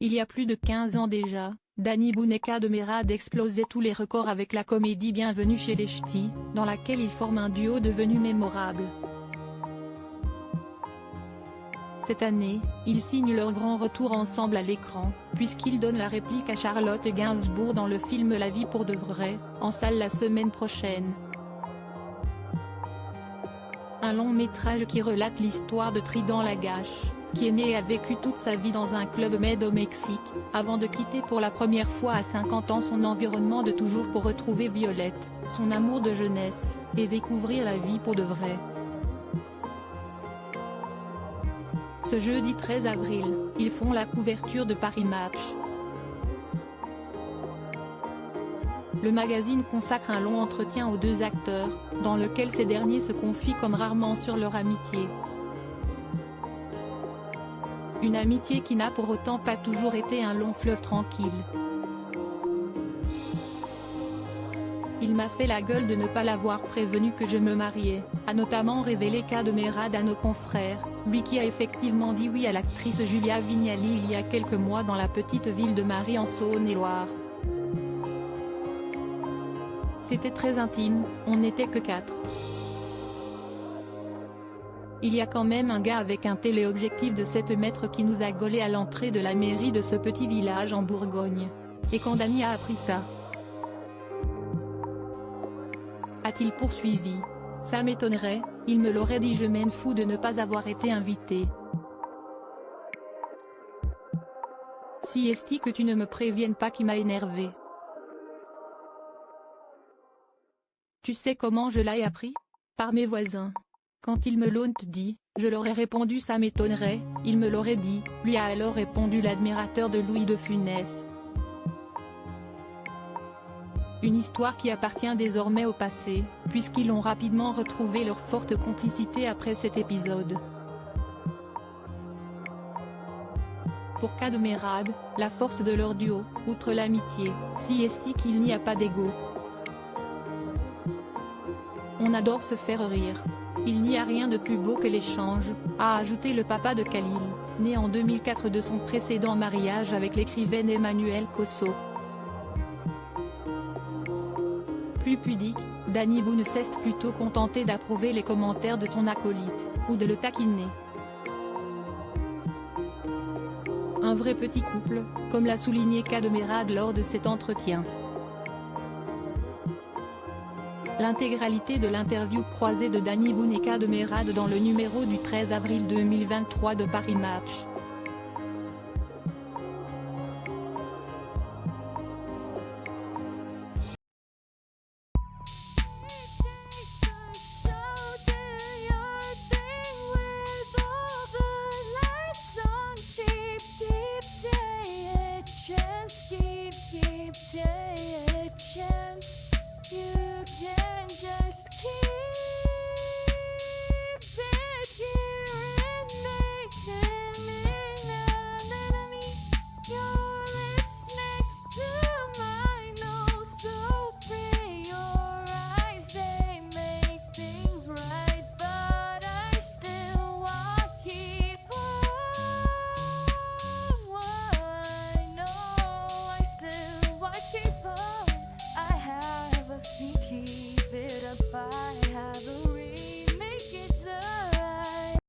Il y a plus de 15 ans déjà, Danny Boone et Kad Merad explosaient tous les records avec la comédie Bienvenue chez les Ch'tis, dans laquelle ils forment un duo devenu mémorable. Cette année, ils signent leur grand retour ensemble à l'écran, puisqu'ils donnent la réplique à Charlotte Gainsbourg dans le film La vie pour de vrai, en salle la semaine prochaine. Un long métrage qui relate l'histoire de Trident Lagache, qui est né et a vécu toute sa vie dans un club med au Mexique, avant de quitter pour la première fois à 50 ans son environnement de toujours pour retrouver Violette, son amour de jeunesse, et découvrir la vie pour de vrai. Ce jeudi 13 avril, ils font la couverture de Paris Match. Le magazine consacre un long entretien aux deux acteurs, dans lequel ces derniers se confient comme rarement sur leur amitié. Une amitié qui n'a pour autant pas toujours été un long fleuve tranquille. Il m'a fait la gueule de ne pas l'avoir prévenu que je me mariais, a notamment révélé Kad Merad à nos confrères, lui qui a effectivement dit oui à l'actrice Julia Vignali il y a quelques mois dans la petite ville de Marie en Saône-et-Loire. C'était très intime, on n'était que 4. Il y a quand même un gars avec un téléobjectif de 7 mètres qui nous a gaulé à l'entrée de la mairie de ce petit village en Bourgogne. Et quand Danny a appris ça, a-t-il poursuivi, ça m'étonnerait, il me l'aurait dit, je m'en fous de ne pas avoir été invité. Si est-ce que tu ne me préviennes pas qui m'a énervé. Tu sais comment je l'ai appris? Par mes voisins. Quand ils me l'ont dit, je leur ai répondu ça m'étonnerait, il me l'aurait dit, lui a alors répondu l'admirateur de Louis de Funès. Une histoire qui appartient désormais au passé, puisqu'ils ont rapidement retrouvé leur forte complicité après cet épisode. Pour Kad Merad, la force de leur duo, outre l'amitié, si est qu'il n'y a pas d'ego. On adore se faire rire. Il n'y a rien de plus beau que l'échange, a ajouté le papa de Khalil, né en 2004 de son précédent mariage avec l'écrivaine Emmanuelle Cosso. Plus pudique, Danny Boone s'est plutôt contenté d'approuver les commentaires de son acolyte, ou de le taquiner. Un vrai petit couple, comme l'a souligné Kad Merad lors de cet entretien. L'intégralité de l'interview croisée de Danny Boone et Kad Merad dans le numéro du 13 avril 2023 de Paris Match.